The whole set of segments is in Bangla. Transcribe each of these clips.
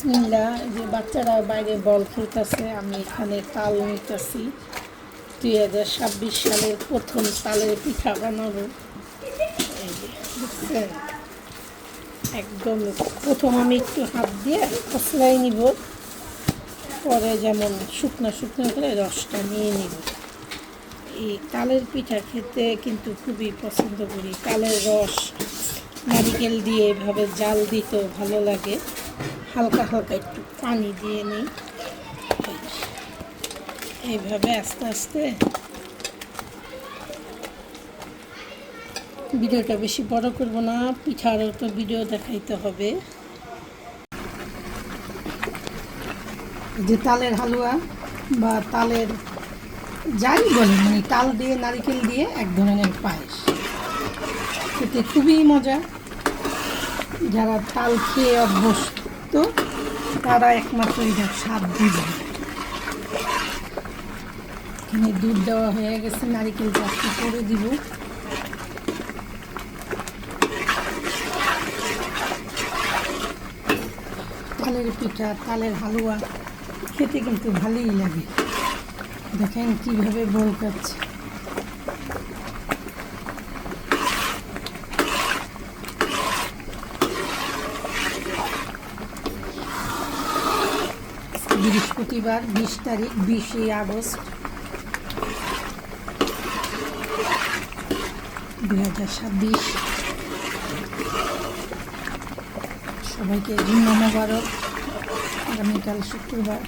বিসমিল্লাহ। এই যে বাচ্চারা বাইরে বল খেলতেছে, আমি এখানে তাল নিতেছি। 2026 সালের প্রথম তালের পিঠা বানাবো। এই যে দেখছেন, একদম প্রথম আমি একটু হাত দিয়ে কচলাই নিব, পরে যেমন শুকনো শুকনো করে রসটা নিয়ে নিব। এই তালের পিঠা খেতে কিন্তু খুবই পছন্দ করি। তালের রস নারিকেল দিয়ে এভাবে জাল দিতেও ভালো লাগে। হালকা হালকা একটু পানি দিয়ে নিই, এইভাবে আস্তে আস্তে। ভিডিওটা বেশি বড় করব না, পিঠারও তো ভিডিও দেখাইতে হবে। যে তালের হালুয়া বা তালের যাই বলে, মানে তাল দিয়ে নারিকেল দিয়ে এক ধরনের পায়েস, খেতে খুবই মজা। যারা তাল খেয়ে অভ্যস্ত তারা একমাত্র এটার স্বাদ বুঝবে। এখানে দুধ দেওয়া হয়ে গেছে, নারিকেল চাষটি করে দিব। তালের পিঠা, তালের হালুয়া খেতে কিন্তু ভালোই লাগে। দেখেন কীভাবে বলকাচ্ছে। বৃহস্পতিবার 20 তারিখ, 20 আগস্ট 2026। সবাইকে জুম্মা মোবারক। আগামীকাল শুক্রবার।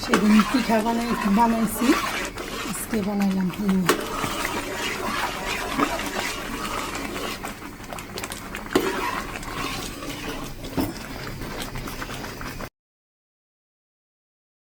সেদিন পিঠা বানাইছি, আজকে বানাইলাম হালুয়া।